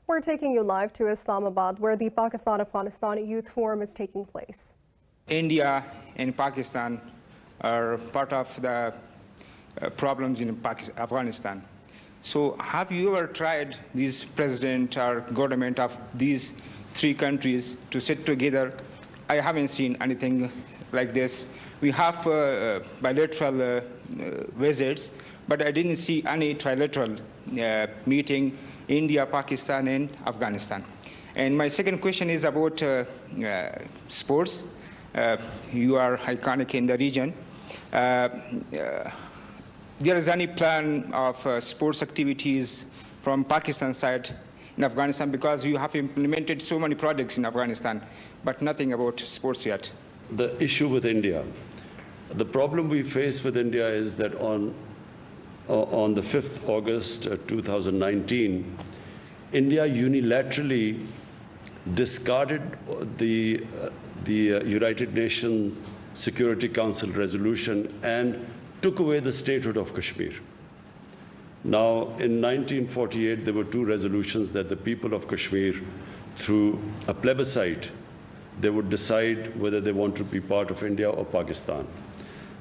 We're taking you live to Islamabad, where the Pakistan-Afghanistan Youth Forum is taking place. India and Pakistan are part of the problems in Afghanistan. So have you ever tried this president or government of these three countries to sit together? I haven't seen anything like this. We have bilateral visits, but I didn't see any trilateral meeting, India, Pakistan, and Afghanistan. And my second question is about sports. You are iconic in the region. There is any plan of sports activities from Pakistan side in Afghanistan, because you have implemented so many projects in Afghanistan, but nothing about sports yet? The issue with India, the problem we face with India is that on the 5th August 2019, India unilaterally discarded the United Nations Security Council resolution and took away the statehood of Kashmir. Now, in 1948, there were two resolutions that the people of Kashmir, through a plebiscite, they would decide whether they want to be part of India or Pakistan.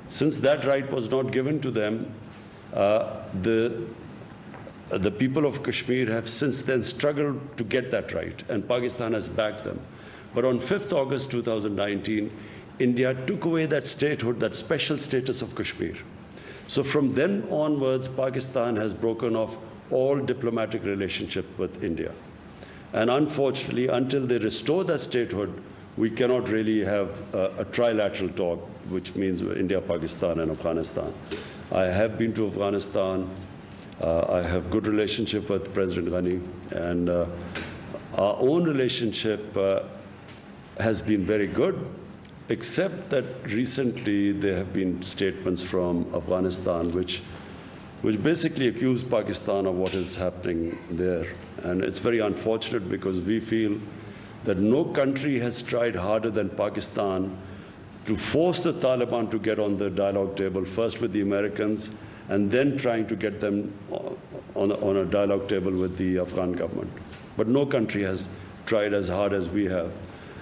Since that right was not given to them, the people of Kashmir have since then struggled to get that right, and Pakistan has backed them. But on 5th August 2019, India took away that statehood, that special status of Kashmir. So from then onwards, Pakistan has broken off all diplomatic relationship with India. And unfortunately, until they restore that statehood, we cannot really have a trilateral talk, which means India, Pakistan, and Afghanistan. I have been to Afghanistan. I have good relationship with President Ghani, and our own relationship has been very good, except that recently there have been statements from Afghanistan which basically accuse Pakistan of what is happening there. And it's very unfortunate, because we feel that no country has tried harder than Pakistan to force the Taliban to get on the dialogue table, first with the Americans, and then trying to get them on a dialogue table with the Afghan government. But no country has tried as hard as we have.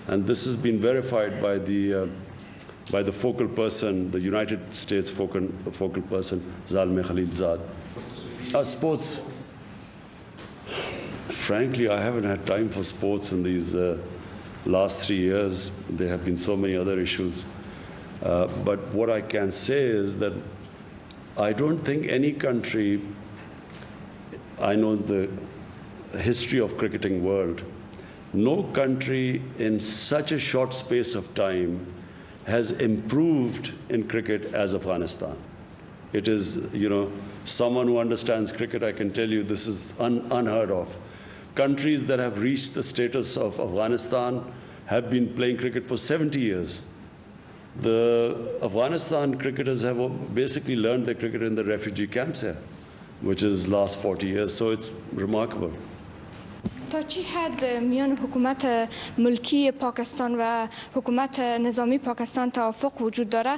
And this has been verified by the focal person, the United States focal person, Zalmay Khalilzad. Sports. Frankly, I haven't had time for sports in these last 3 years. There have been so many other issues. But what I can say is that I don't think any country, I know the history of cricketing world, no country in such a short space of time has improved in cricket as Afghanistan. It is, someone who understands cricket, I can tell you this is unheard of. Countries that have reached the status of Afghanistan have been playing cricket for 70 years. The Afghanistan cricketers have basically learned their cricket in the refugee camps here, which is last 40 years, so it's remarkable. تا چی حد میان حکومت ملکی پاکستان و حکومت نظامی پاکستان توافق وجود داره؟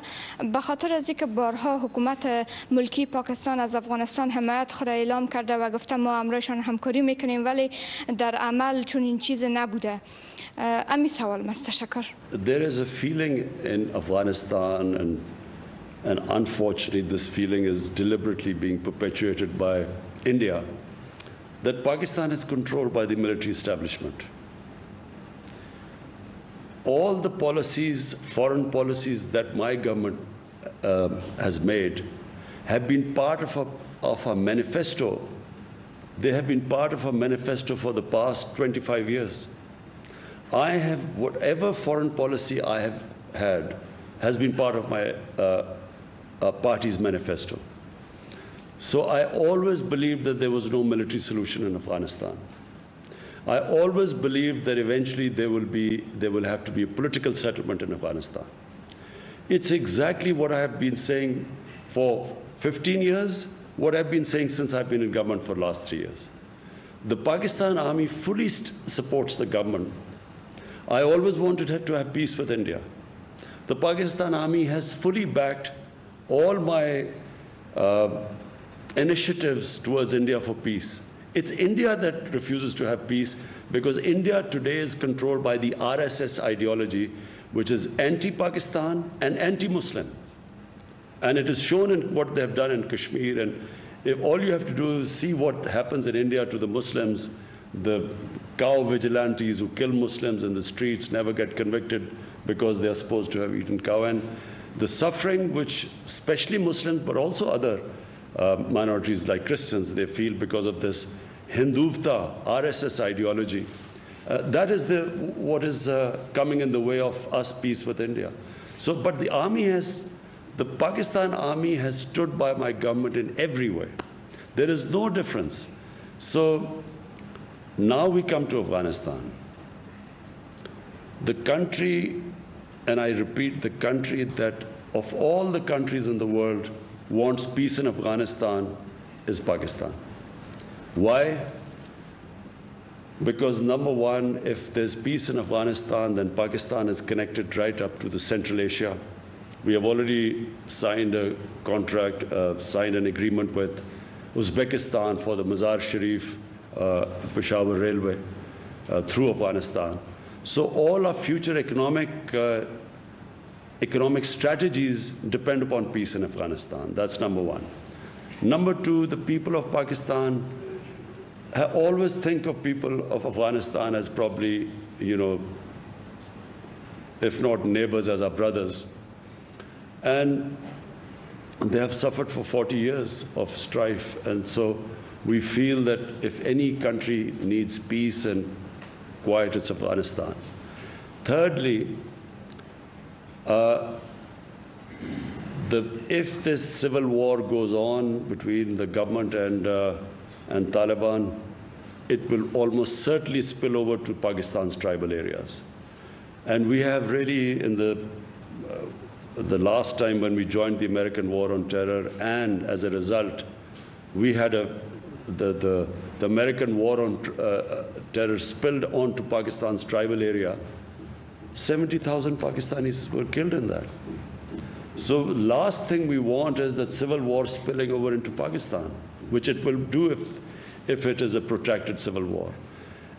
به خاطر از اینکه بارها حکومت ملکی پاکستان از افغانستان حمایت خود اعلام کرده و گفته ما همراهشان همکاری میکنیم، ولی در عمل چون این چیز نبوده. امی سوال است. تشکر. There is a feeling in Afghanistan, and unfortunately this feeling is deliberately being perpetuated by India, that Pakistan is controlled by the military establishment. All the policies, foreign policies that my government has made have been part of a manifesto. They have been part of a manifesto for the past 25 years. Whatever foreign policy I have had has been part of my party's manifesto. So I always believed that there was no military solution in Afghanistan. I always believed that eventually there will have to be a political settlement in Afghanistan. It's exactly what I have been saying for 15 years, what I've been saying since I've been in government for the last 3 years. The Pakistan army fully supports the government. I always wanted to have peace with India. The Pakistan army has fully backed all my initiatives towards India for peace. It's India that refuses to have peace, because India today is controlled by the RSS ideology, which is anti-Pakistan and anti-Muslim. And it is shown in what they have done in Kashmir. And if all you have to do is see what happens in India to the Muslims, the cow vigilantes who kill Muslims in the streets never get convicted because they are supposed to have eaten cow. And the suffering which especially Muslims, but also other minorities like Christians, they feel because of this Hindutva, RSS ideology. That is what is coming in the way of us peace with India. So, but the Pakistan army has stood by my government in every way. There is no difference. So now we come to Afghanistan. The country, and I repeat, the country that of all the countries in the world wants peace in Afghanistan is Pakistan. Why? Because number one, if there's peace in Afghanistan, then Pakistan is connected right up to the Central Asia. We have already signed a contract, signed an agreement with Uzbekistan for the Mazar Sharif Peshawar Railway through Afghanistan. So all our future economic strategies depend upon peace in Afghanistan. That's number one. Number two, the people of Pakistan always think of people of Afghanistan as probably, if not neighbors, as our brothers. And they have suffered for 40 years of strife. And so we feel that if any country needs peace and quiet, it's Afghanistan. Thirdly, if this civil war goes on between the government and Taliban, it will almost certainly spill over to Pakistan's tribal areas. And we have really, in the last time when we joined the American war on terror, and as a result, we had the American war on terror spilled onto Pakistan's tribal area. 70,000 Pakistanis were killed in that. So last thing we want is that civil war spilling over into Pakistan, which it will do if it is a protracted civil war.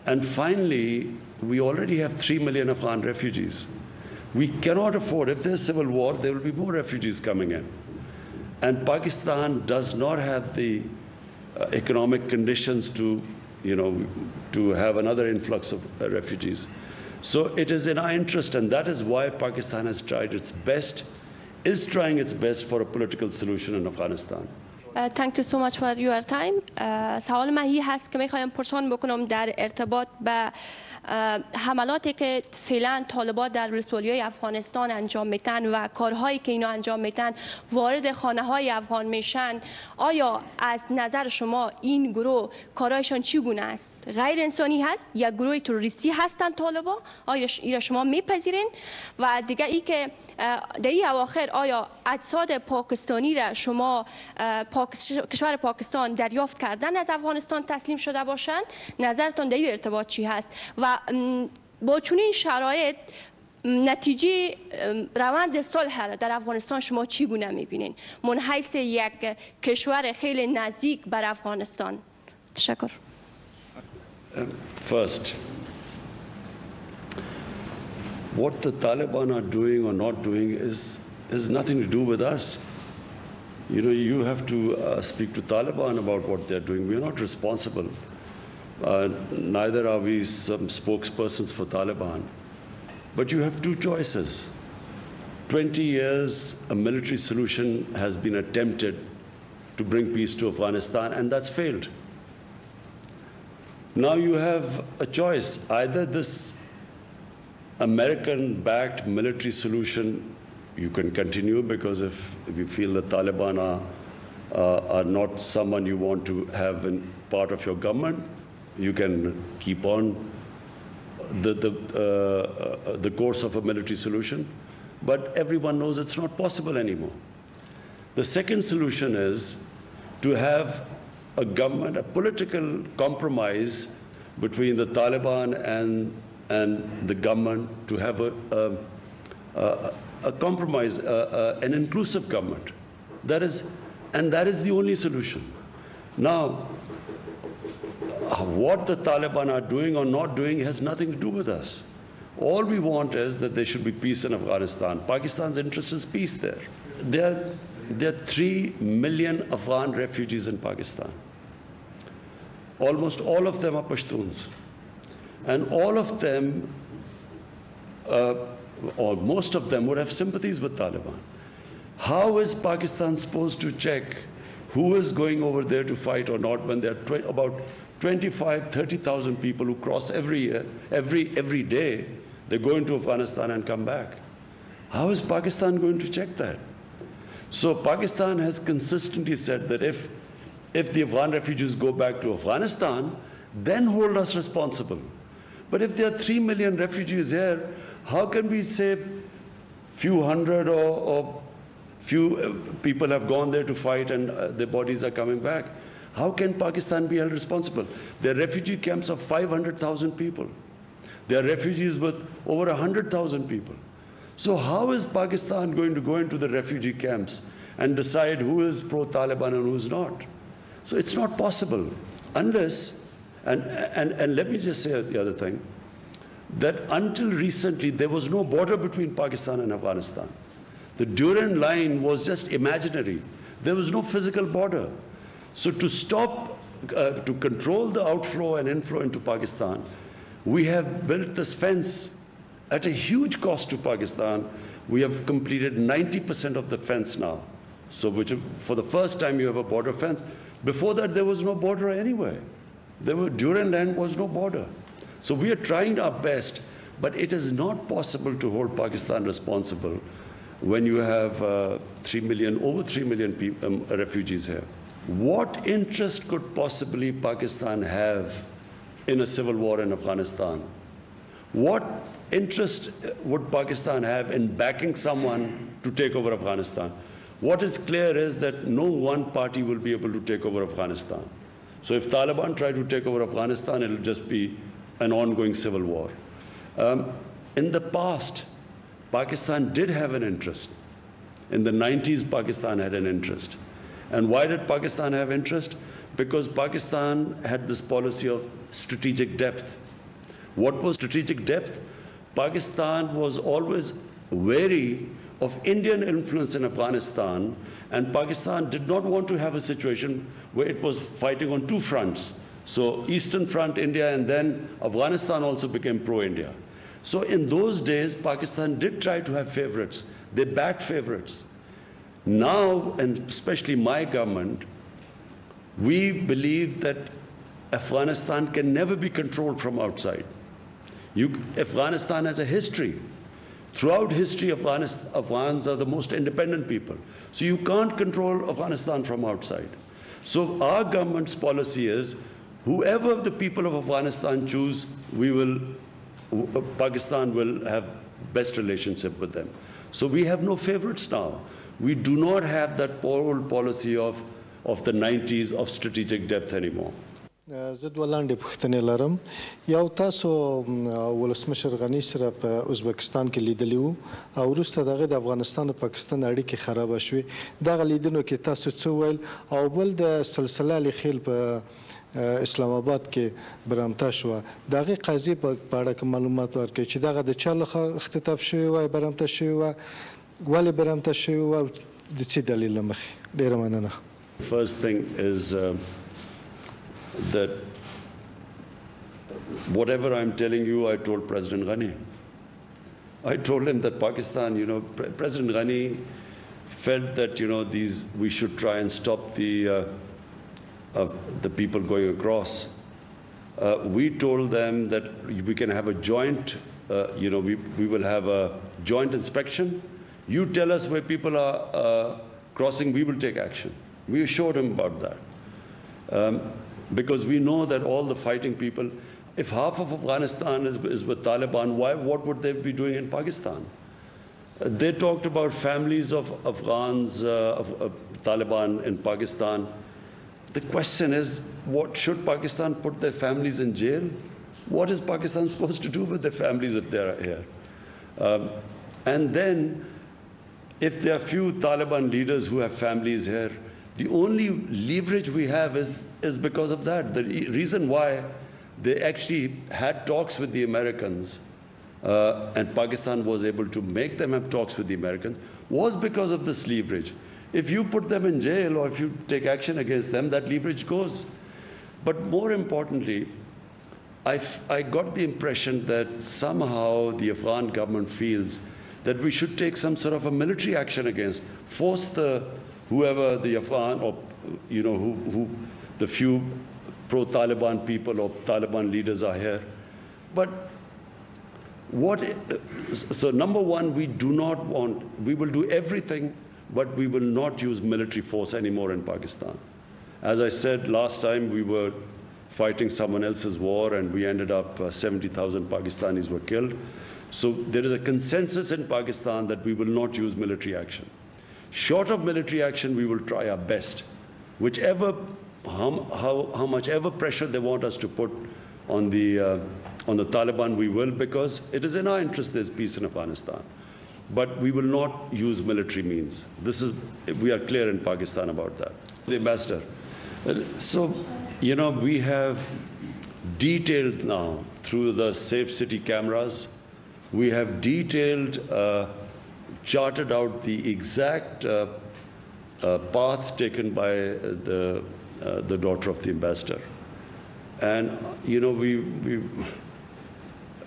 And finally, we already have 3 million Afghan refugees. We cannot afford, if there's civil war, there will be more refugees coming in. And Pakistan does not have the economic conditions to have another influx of refugees. So it is in our interest, and that is why Pakistan has tried its best, is trying its best for a political solution in Afghanistan. Thank you so much for your time. سوال من N هست که میخوایم پرسان بکنم در ارتباط به حملاتی که فعلا طالبان در ولسوالی‌های افغانستان انجام میتن و کارهایی که اینا انجام میتن وارد خانه‌های افغان میشن. آیا از نظر شما این گروه کارهایشان چگونه است؟ غیر انسانی هست یا گروه تروریستی هستند طالبان؟ آیا اینا شما میپذیرین؟ و دیگه ای که در این اواخر آیا اجساد پاکستانی را شما کشور پاکستان دریافت کردن از افغانستان تسلیم شده باشند؟ نظرتان در این ارتباط چی هست؟ و با چنین شرایط نتیجه روند صلح را در افغانستان شما چگونه میبینین من حیث یک کشور خیلی نزدیک بر Afghanistan? تشکر. First, what the Taliban are doing or not doing has nothing to do with us. You have to speak to Taliban about what they're doing. We are not responsible. Neither are we some spokespersons for Taliban. But you have two choices. 20 years, a military solution has been attempted to bring peace to Afghanistan, and that's failed. Now you have a choice. Either this American-backed military solution, you can continue, because if you feel the Taliban are not someone you want to have in part of your government, you can keep on the course of a military solution. But everyone knows it's not possible anymore. The second solution is to have a government, a political compromise between the Taliban and the government, to have a compromise, an inclusive government. That is the only solution. Now, what the Taliban are doing or not doing has nothing to do with us. All we want is that there should be peace in Afghanistan. Pakistan's interest is peace there. There are 3 million Afghan refugees in Pakistan. Almost all of them are Pashtuns. And all of them, or most of them, would have sympathies with Taliban. How is Pakistan supposed to check who is going over there to fight or not when there are about 25, 30,000 people who cross every year, every day? They go into Afghanistan and come back. How is Pakistan going to check that? So Pakistan has consistently said that if the Afghan refugees go back to Afghanistan, then hold us responsible. But if there are 3 million refugees here, how can we say few hundred or few people have gone there to fight and their bodies are coming back? How can Pakistan be held responsible? There are refugee camps of 500,000 people. There are refugees with over 100,000 people. So how is Pakistan going to go into the refugee camps and decide who is pro-Taliban and who is not? So it's not possible unless, and let me just say the other thing, that until recently there was no border between Pakistan and Afghanistan. The Durand line was just imaginary. There was no physical border. So to stop, to control the outflow and inflow into Pakistan, we have built this fence at a huge cost to Pakistan. We have completed 90% of the fence now. So for the first time you have a border fence. Before that there was no border anywhere. Durand line was no border. So we are trying our best, but it is not possible to hold Pakistan responsible when you have over 3 million people, refugees here. What interest could possibly Pakistan have in a civil war in Afghanistan? What interest would Pakistan have in backing someone to take over Afghanistan? What is clear is that no one party will be able to take over Afghanistan. So if Taliban try to take over Afghanistan, it will just be an ongoing civil war. In the past, Pakistan did have an interest. In the 90s, Pakistan had an interest. And why did Pakistan have interest? Because Pakistan had this policy of strategic depth. What was strategic depth? Pakistan was always wary of Indian influence in Afghanistan, and Pakistan did not want to have a situation where it was fighting on two fronts. So Eastern Front, India, and then Afghanistan also became pro-India. So in those days, Pakistan did try to have favorites. They backed favorites. Now, and especially my government, we believe that Afghanistan can never be controlled from outside. Afghanistan has a history. Throughout history, Afghans are the most independent people. So you can't control Afghanistan from outside. So our government's policy is, whoever the people of Afghanistan choose, Pakistan will have best relationship with them. So we have no favorites now. We do not have that old policy of the 90s of strategic depth anymore. زه دوه لاندې پوښتنې لرم. You تاسو ولسمشر غني سره په Uzbekistan کې لیدلی وو او وروسته دغه د افغانستان او پاکستان اړیکې خرابه شوې. دغه لیدنو کې تاسو څه ویل او بل د سلسله الخیل په اسلام آباد کې برامته شوه. دغه قضیې په اړه کوم معلومات ورکړئ چې دغه د چا لخوا اختطاف شوې وای، برامته شوې وه، ولې برامته شوې وه او د څه دلیل له مخې؟ ډېره مننه. First thing is that whatever I'm telling you, I told President Ghani. I told him that Pakistan, President Ghani felt that, we should try and stop the people going across. We told them that we can have a joint, we will have a joint inspection. You tell us where people are crossing, we will take action. We assured him about that. Because we know that all the fighting people, if half of Afghanistan is with Taliban, what would they be doing in Pakistan? They talked about families of Afghans, of Taliban in Pakistan. The question is, should Pakistan put their families in jail? What is Pakistan supposed to do with their families if they are here? And then, if there are few Taliban leaders who have families here, the only leverage we have is is because of that. The reason why they actually had talks with the Americans and Pakistan was able to make them have talks with the Americans was because of this leverage. If you put them in jail or if you take action against them, that leverage goes. But more importantly, I got the impression that somehow the Afghan government feels that we should take some sort of a military action against, force whoever the Afghan or who the few pro-Taliban people or Taliban leaders are here. But so number one, we will do everything, but we will not use military force anymore in Pakistan. As I said last time, we were fighting someone else's war and we ended up 70,000 Pakistanis were killed. So there is a consensus in Pakistan that we will not use military action. Short of military action, we will try our best. How much ever pressure they want us to put on the Taliban, we will, because it is in our interest there's peace in Afghanistan. But we will not use military means. We are clear in Pakistan about that. The ambassador. So, we have detailed now through the Safe City cameras, we have charted out the exact path taken by the daughter of the ambassador. And,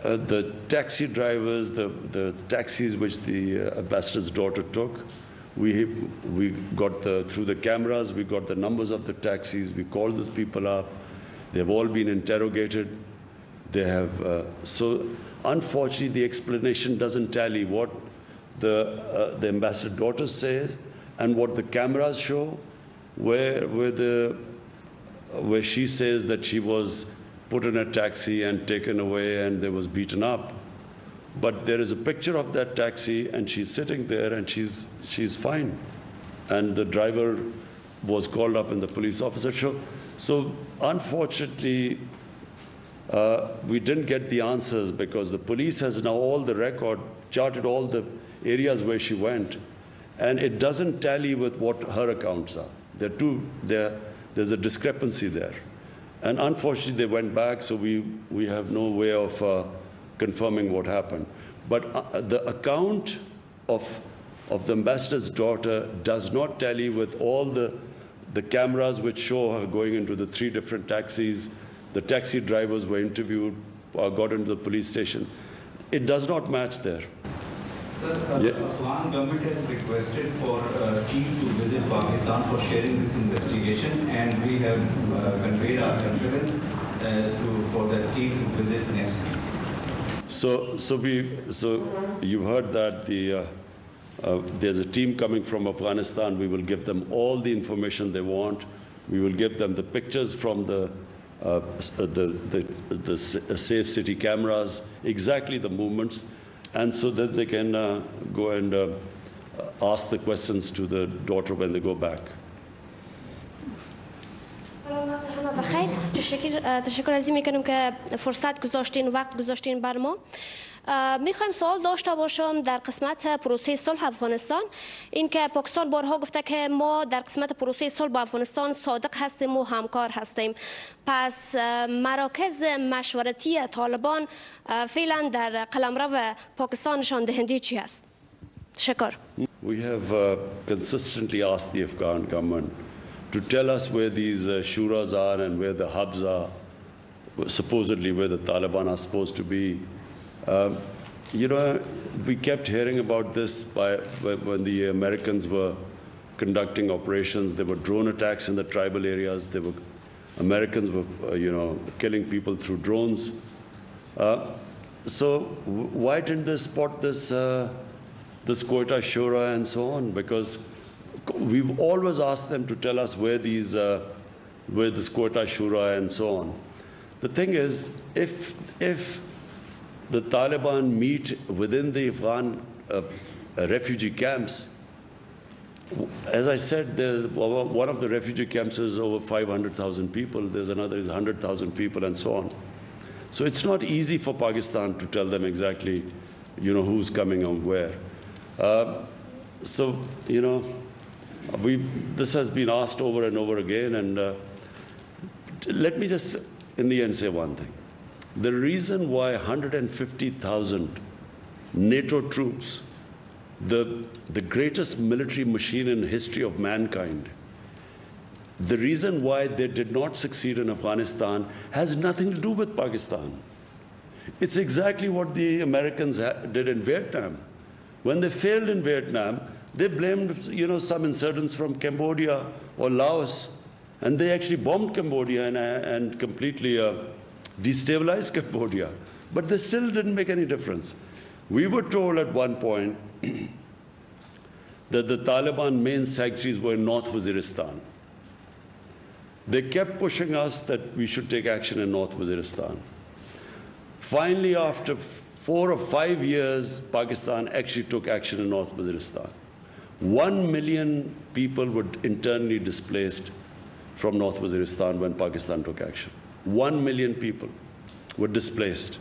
the taxi drivers, the taxis which the ambassador's daughter took, we got through the cameras, we got the numbers of the taxis, we called those people up, they've all been interrogated. They have, so unfortunately the explanation doesn't tally what the ambassador's daughter says and what the cameras show, where she says that she was put in a taxi and taken away and there was beaten up. But there is a picture of that taxi and she's sitting there and she's fine. And the driver was called up and the police officer showed. So unfortunately, we didn't get the answers because the police has now all the record, charted all the areas where she went. And it doesn't tally with what her accounts are. There's a discrepancy there. And unfortunately, they went back, so we have no way of confirming what happened. But the account of the ambassador's daughter does not tally with all the cameras which show her going into the 3 different taxis. The taxi drivers were interviewed, got into the police station. It does not match there. Sir, the Afghan government has requested for a team to visit Pakistan for sharing this investigation, and we have conveyed our confidence for that team to visit next week. So you've heard that there's a team coming from Afghanistan. We will give them all the information they want. We will give them the pictures from the Safe City cameras, exactly the movements, and so that they can go and ask the questions to the daughter when they go back. بخیر تشکر is an میکنم که فرصت گذاشتین وقت گذاشتین بر ما. میخوایم سوال داشته باشم در قسمت پروسه صلح افغانستان. این که پاکستان بارها گفته که ما در قسمت پروسه صلح با افغانستان صادق هستیم و همکار هستیم. پس مراکز مشورتی طالبان فعلا در قلمرو پاکستان نشان دهنده چی است؟ تشکر. We have consistently asked the Afghan government to tell us where these shuras are and where the hubs are, supposedly where the Taliban are supposed to be. We kept hearing about this when the Americans were conducting operations. There were drone attacks in the tribal areas. Americans were, killing people through drones. So why didn't they spot this Quetta Shura and so on? Because we've always asked them to tell us where this Quetta Shura and so on. The thing is, if the Taliban meet within the Afghan refugee camps, as I said, one of the refugee camps is over 500,000 people. There's another is 100,000 people and so on. So it's not easy for Pakistan to tell them exactly, who's coming and where. This has been asked over and over again, and let me just, in the end, say one thing. The reason why 150,000 NATO troops, the greatest military machine in the history of mankind, the reason why they did not succeed in Afghanistan has nothing to do with Pakistan. It's exactly what the Americans did in Vietnam. When they failed in Vietnam, they blamed, some insurgents from Cambodia or Laos, and they actually bombed Cambodia and completely destabilized Cambodia. But they still didn't make any difference. We were told at one point that the Taliban main sanctuaries were in North Waziristan. They kept pushing us that we should take action in North Waziristan. Finally, after 4 or 5 years, Pakistan actually took action in North Waziristan. 1 million people were internally displaced from North Waziristan when Pakistan took action. 1 million people were displaced.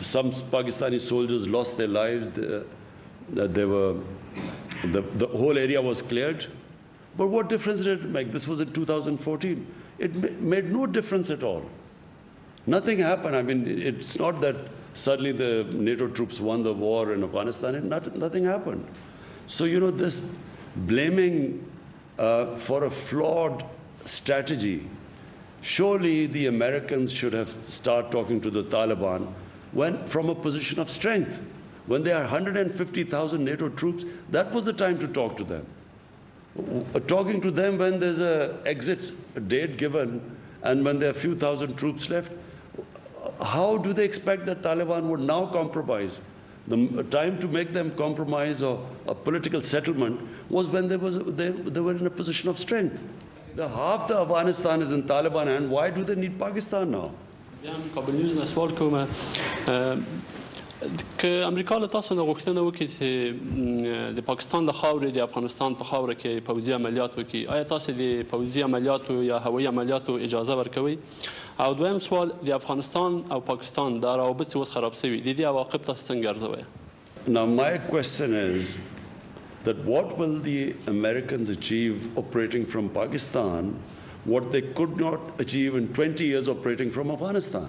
Some Pakistani soldiers lost their lives. The whole area was cleared. But what difference did it make? This was in 2014. It made no difference at all. Nothing happened. I mean, it's not that suddenly the NATO troops won the war in Afghanistan. Nothing happened. So, this blaming for a flawed strategy, surely the Americans should have started talking to the Taliban from a position of strength. When there are 150,000 NATO troops, that was the time to talk to them. Talking to them when there's an exit date given and when there are a few thousand troops left, how do they expect that Taliban would now compromise? The time to make them compromise or a political settlement was when they were in a position of strength. Half the Afghanistan is in Taliban hand. Why do they need Pakistan now? که امریکا له تاسو نه غوښتنه وکړي چې د پاکستان د خاورې د افغانستان په خاوره کې پوځي عملیات وکړي، آیا تاسو د پوځي عملیاتو یا هوایي عملیاتو اجازه ورکوي؟ او دویم سوال، د افغانستان او پاکستان د روابط چې اوس خراب شوي، د دې عواقب تاسو څنګه ارزوئ؟ Now my question is that what will the Americans achieve operating from Pakistan what they could not achieve in 20 years operating from Afghanistan?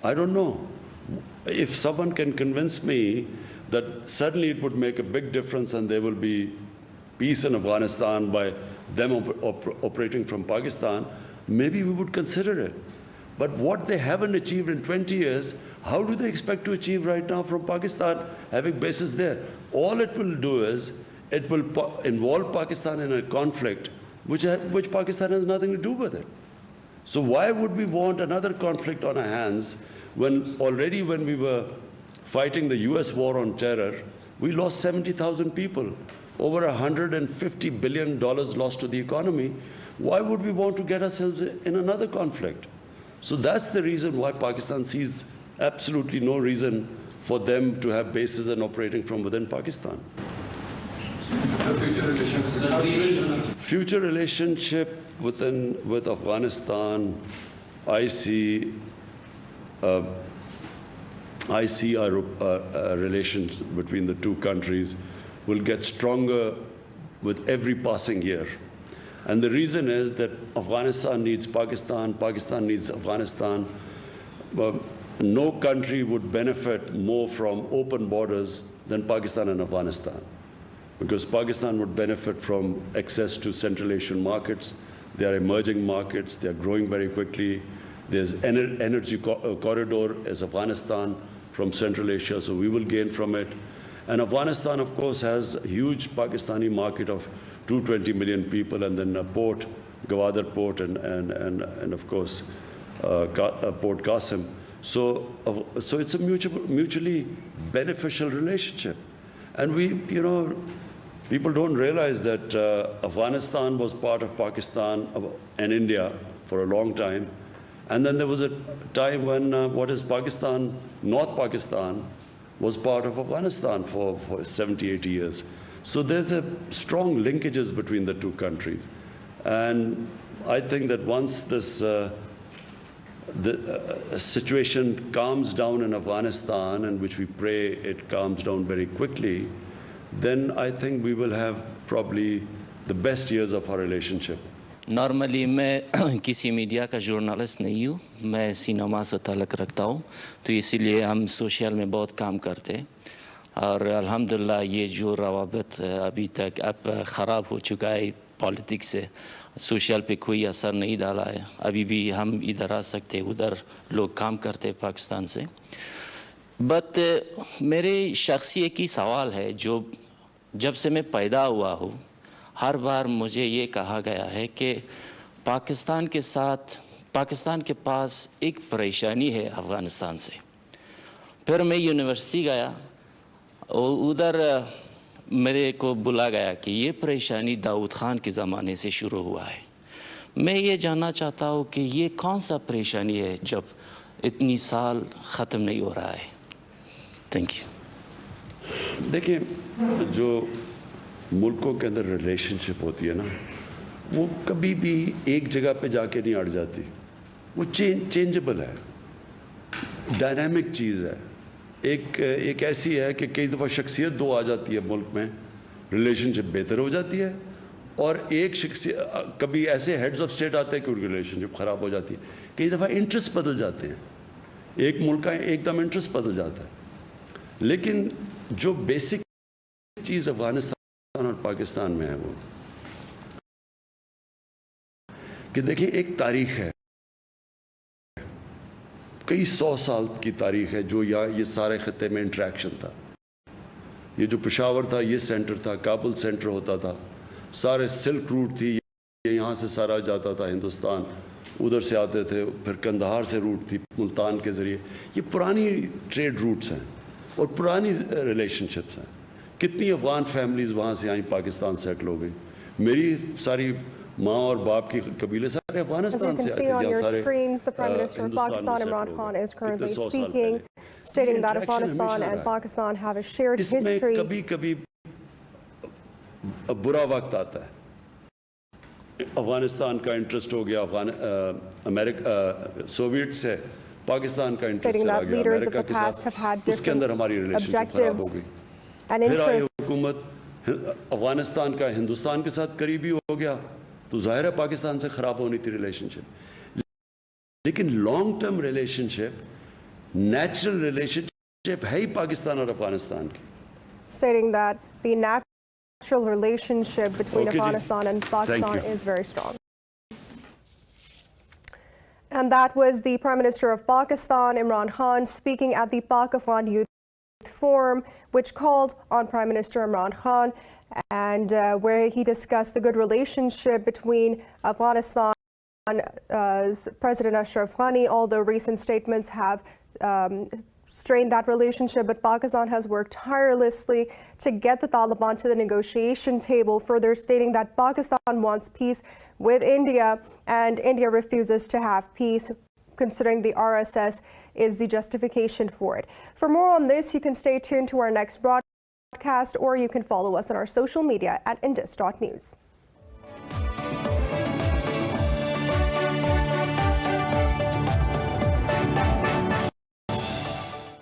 I don't know. If someone can convince me that suddenly it would make a big difference and there will be peace in Afghanistan by them operating from Pakistan, maybe we would consider it. But what they haven't achieved in 20 years, how do they expect to achieve right now from Pakistan, having bases there? All it will do is, it will involve Pakistan in a conflict which Pakistan has nothing to do with it. So why would we want another conflict on our hands when already when we were fighting the US war on terror, we lost 70,000 people, over $150 billion lost to the economy. Why would we want to get ourselves in another conflict? So that's the reason why Pakistan sees absolutely no reason for them to have bases and operating from within Pakistan. Future relationship with Afghanistan, I see our relations between the two countries will get stronger with every passing year. And the reason is that Afghanistan needs Pakistan, Pakistan needs Afghanistan. No country would benefit more from open borders than Pakistan and Afghanistan, because Pakistan would benefit from access to Central Asian markets. They are emerging markets, they are growing very quickly. There's energy corridor as Afghanistan from Central Asia, so we will gain from it. And Afghanistan, of course, has a huge Pakistani market of 220 million people, and then a port, Gwadar port, and of course, Port Qasim. So it's a mutually beneficial relationship. And people don't realize that Afghanistan was part of Pakistan and India for a long time. And then there was a time when Pakistan, North Pakistan, was part of Afghanistan for 70, 80 years. So there's a strong linkages between the two countries. And I think that once this situation calms down in Afghanistan, and which we pray it calms down very quickly, then I think we will have probably the best years of our relationship. Normally میں کسی media کا جورنالسٹ نہیں ہوں، میں cinema سے تعلق رکھتا ہوں، تو اسی لیے ہم سوشل میں بہت کام کرتے ہیں، اور الحمدللہ یہ جو روابط ابھی تک اب خراب ہو چکا ہے پالیٹکس سے، سوشل پہ کوئی اثر نہیں ڈالا ہے، ابھی بھی ہم ادھر آ سکتے ادھر لوگ کام کرتے پاکستان سے. بٹ میرے شخصی ایک ہی سوال ہے، جو جب سے میں پیدا ہوا ہوں ہر بار مجھے یہ کہا گیا ہے کہ پاکستان کے ساتھ پاکستان کے پاس ایک پریشانی ہے افغانستان سے. پھر میں یونیورسٹی گیا اور ادھر میرے کو بولا گیا کہ یہ پریشانی داؤد خان کے زمانے سے شروع ہوا ہے. میں یہ جاننا چاہتا ہوں کہ یہ کون سا پریشانی ہے جب اتنی سال ختم نہیں ہو رہا ہے. Thank you. دیکھیں، جو ملکوں کے اندر ریلیشن شپ ہوتی ہے نا، وہ کبھی بھی ایک جگہ پہ جا کے نہیں اڑ جاتی، وہ چینجبل ہے، ڈائنامک چیز ہے. ایک ایسی ہے کہ کئی دفعہ شخصیت دو آ جاتی ہے ملک میں، ریلیشن شپ بہتر ہو جاتی ہے، اور ایک شخصیت کبھی ایسے ہیڈز آف اسٹیٹ آتے ہیں کہ ریلیشن شپ خراب ہو جاتی ہے. کئی دفعہ انٹرسٹ بدل جاتے ہیں، ایک ملک کا ایک دم انٹرسٹ بدل جاتا ہے. لیکن جو بیسک چیز افغانستان اور پاکستان میں ہے وہ کہ دیکھیں ایک تاریخ ہے، کئی 100 سال کی تاریخ ہے جو یہ سارے خطے میں انٹریکشن تھا. یہ جو پشاور تھا یہ سینٹر تھا، کابل سینٹر ہوتا تھا، سارے سلک روٹ تھی، یہاں سے سارا جاتا تھا ہندوستان، ادھر سے آتے تھے، پھر کندہار سے روٹ تھی ملتان کے ذریعے. یہ پرانی ٹریڈ روٹس ہیں اور پرانی ریلیشن شپس ہیں. کتنی افغان فیملیز وہاں سے آئیں، پاکستان سیٹل ہو گئی. میری ساری ماں اور باپ کی قبیلے سارے افغانستان سے آئے تھے. On your screens, the Prime Minister of Pakistan, Imran Khan, is currently speaking, stating that Afghanistan and Pakistan have a shared history. اس میں کبھی کبھی برا وقت آتا ہے. افغانستان کا انٹرسٹ ہو گیا امریکہ سوویٹ سے، پاکستان کا انٹرسٹ چلا گیا امریکہ کے ساتھ، اس کے اندر ہماری ریلیشن شپ خراب ہو گئی. پھر آئی حکومت افغانستان کا ہندوستان کے ساتھ قریبی ہو گیا، تو ظاہر ہے پاکستان سے خراب ہونی تھی ریلیشن شپ. لیکن لانگ ٹرم ریلیشن شپ، نیچرل ریلیشن شپ ہے ہی پاکستان اور افغانستان کی. Stating that the natural relationship between Afghanistan and Pakistan is very strong. And that was the Prime Minister of Pakistan, Imran Khan, speaking at the Pak-Afghan Youth Forum, which called on Prime Minister Imran Khan, and where he discussed the good relationship between Afghanistan's President Ashraf Ghani, although recent statements have strained that relationship, but Pakistan has worked tirelessly to get the Taliban to the negotiation table, further stating that Pakistan wants peace with India and India refuses to have peace, considering the RSS is the justification for it. For more on this, you can stay tuned to our next broadcast, or you can follow us on our social media at indus.news.